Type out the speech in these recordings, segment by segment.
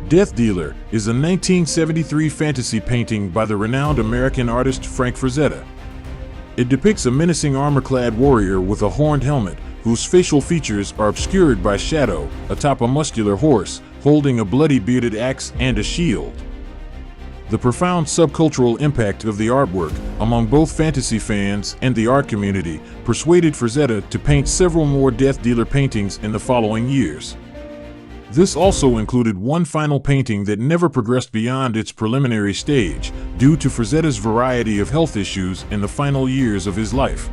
Death Dealer is a 1973 fantasy painting by the renowned American artist Frank Frazetta. It depicts a menacing armor-clad warrior with a horned helmet, whose facial features are obscured by shadow, atop a muscular horse, holding a bloody bearded axe and a shield. The profound subcultural impact of the artwork, among both fantasy fans and the art community, persuaded Frazetta to paint several more Death Dealer paintings in the following years. This also included one final painting that never progressed beyond its preliminary stage, due to Frazetta's variety of health issues in the final years of his life.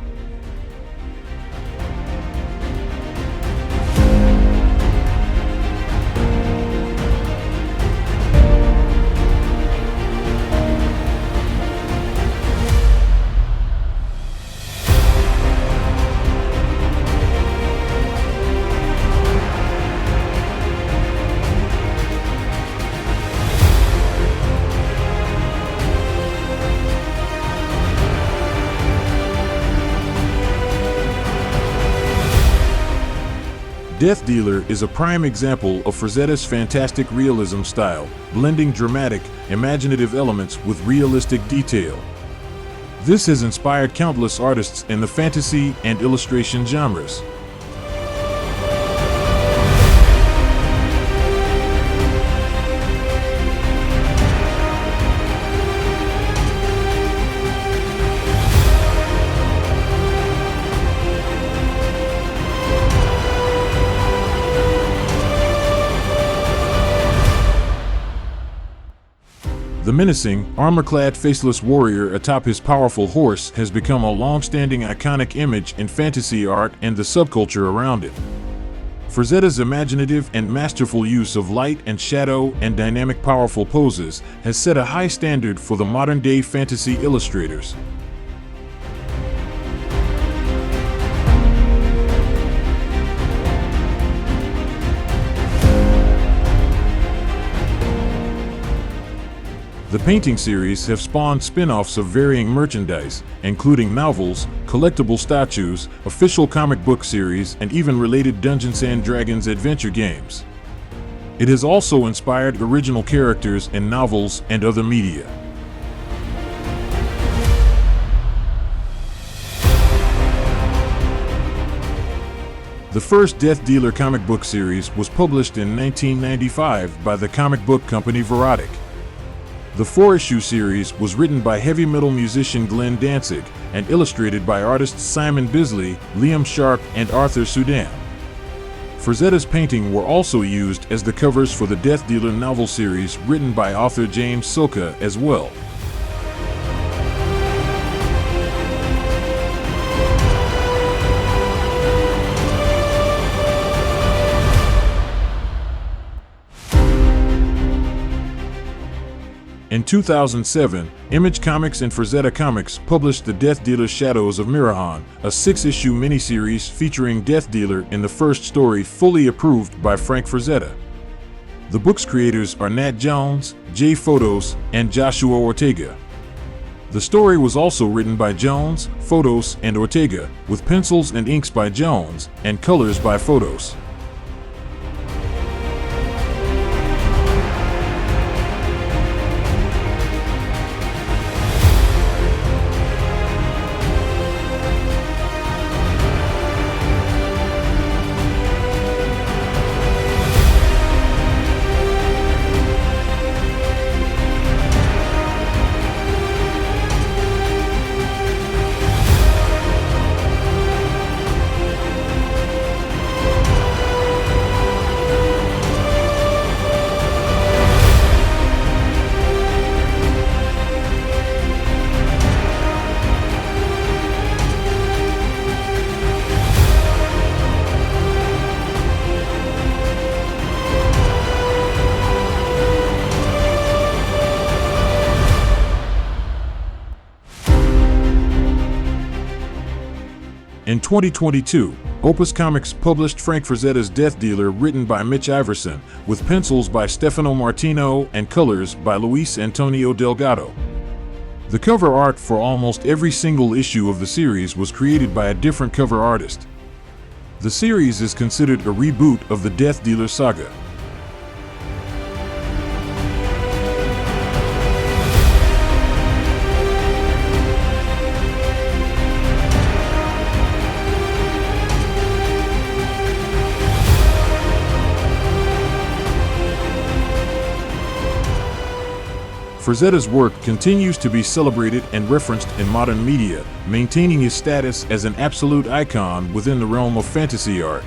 Death Dealer is a prime example of Frazetta's fantastic realism style, blending dramatic, imaginative elements with realistic detail. This has inspired countless artists in the fantasy and illustration genres. The menacing, armor-clad faceless warrior atop his powerful horse has become a long-standing iconic image in fantasy art and the subculture around it. Frazetta's imaginative and masterful use of light and shadow and dynamic powerful poses has set a high standard for the modern-day fantasy illustrators. The painting series have spawned spin-offs of varying merchandise, including novels, collectible statues, official comic book series, and even related Dungeons & Dragons adventure games. It has also inspired original characters in novels and other media. The first Death Dealer comic book series was published in 1995 by the comic book company Verotic. The 4-issue series was written by heavy metal musician Glenn Danzig and illustrated by artists Simon Bisley, Liam Sharp, and Arthur Sudan. Frazetta's paintings were also used as the covers for the Death Dealer novel series written by author James Silka as well. In 2007, Image Comics and Frazetta Comics published The Death Dealer Shadows of Mirahan, a 6-issue miniseries featuring Death Dealer in the first story fully approved by Frank Frazetta. The book's creators are Nat Jones, Jay Fotos, and Joshua Ortega. The story was also written by Jones, Fotos, and Ortega, with pencils and inks by Jones, and colors by Fotos. In 2022, Opus Comics published Frank Frazetta's Death Dealer written by Mitch Iverson, with pencils by Stefano Martino and colors by Luis Antonio Delgado. The cover art for almost every single issue of the series was created by a different cover artist. The series is considered a reboot of the Death Dealer saga. Frazetta's work continues to be celebrated and referenced in modern media, maintaining his status as an absolute icon within the realm of fantasy art.